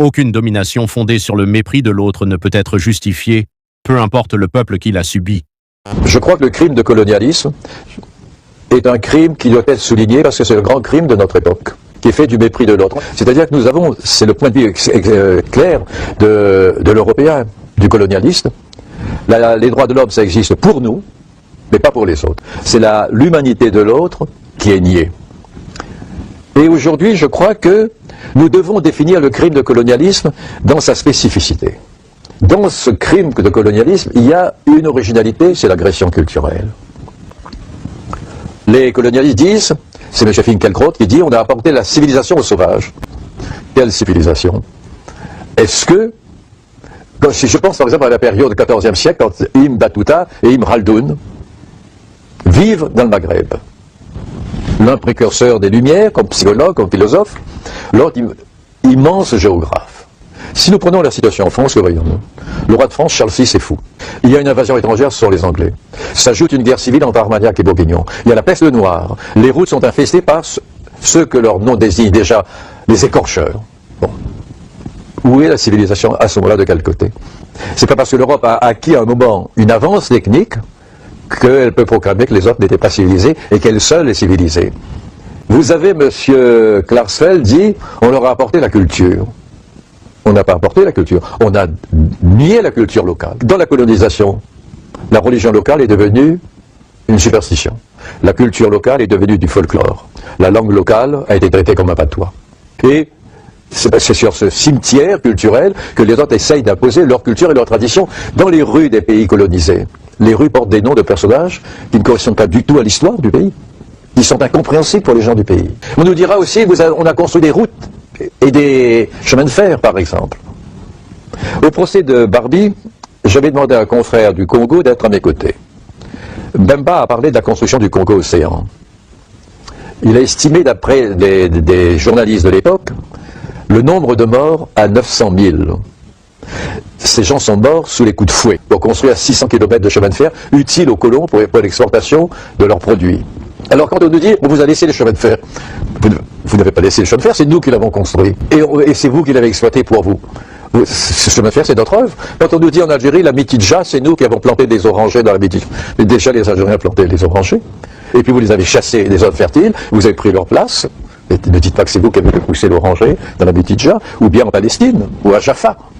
Aucune domination fondée sur le mépris de l'autre ne peut être justifiée, peu importe le peuple qui l'a subi. Je crois que le crime de colonialisme est un crime qui doit être souligné parce que c'est le grand crime de notre époque, qui est fait du mépris de l'autre. C'est-à-dire que nous avons, c'est le point de vue clair de l'Européen, du colonialiste. Les droits de l'homme, ça existe pour nous, mais pas pour les autres. C'est l'humanité de l'autre qui est niée. Et aujourd'hui, je crois que nous devons définir le crime de colonialisme dans sa spécificité. Dans ce crime de colonialisme, il y a une originalité, c'est l'agression culturelle. Les colonialistes disent, c'est M. Finkielkraut qui dit, on a apporté la civilisation aux sauvages. Quelle civilisation? Est-ce que, si je pense par exemple à la période du XIVe siècle, quand Ibn Battuta et Ibn Khaldoun vivent dans le Maghreb, l'un précurseur des Lumières, comme psychologue, comme philosophe, l'autre immense géographe. Si nous prenons la situation en France, que voyons-nous? Le roi de France, Charles VI, est fou. Il y a une invasion étrangère, ce sont les Anglais. S'ajoute une guerre civile entre Armagnac et Bourguignon. Il y a la peste noire. Les routes sont infestées par ceux que leur nom désigne déjà, les écorcheurs. Bon. Où est la civilisation à ce moment-là, de quel côté? C'est pas parce que l'Europe a acquis à un moment une avance technique qu'elle peut proclamer que les autres n'étaient pas civilisés et qu'elle seule est civilisée. Vous avez, M. Klarsfeld, dit, on leur a apporté la culture. On n'a pas apporté la culture, on a nié la culture locale. Dans la colonisation, la religion locale est devenue une superstition. La culture locale est devenue du folklore. La langue locale a été traitée comme un patois. Et c'est sur ce cimetière culturel que les autres essayent d'imposer leur culture et leur tradition dans les rues des pays colonisés. Les rues portent des noms de personnages qui ne correspondent pas du tout à l'histoire du pays. Ils sont incompréhensibles pour les gens du pays. On nous dira aussi, on a construit des routes et des chemins de fer, par exemple. Au procès de Barbie, j'avais demandé à un confrère du Congo d'être à mes côtés. Bemba a parlé de la construction du Congo-Océan. Il a estimé, d'après des journalistes de l'époque, le nombre de morts à 900 000. Ces gens sont morts sous les coups de fouet pour construire 600 km de chemin de fer utiles aux colons pour l'exportation de leurs produits. Alors quand on nous dit, on vous a laissé les chemins de fer, vous n'avez pas laissé les chemins de fer, c'est nous qui l'avons construit. Et c'est vous qui l'avez exploité pour vous. Ce chemin de fer, c'est notre œuvre. Quand on nous dit en Algérie, la Mitidja, c'est nous qui avons planté des orangers dans la Mitidja. Mais déjà, les Algériens plantaient les orangers. Et puis vous les avez chassés des zones fertiles, vous avez pris leur place. Et ne dites pas que c'est vous qui avez poussé l'oranger dans la Mitidja, ou bien en Palestine, ou à Jaffa.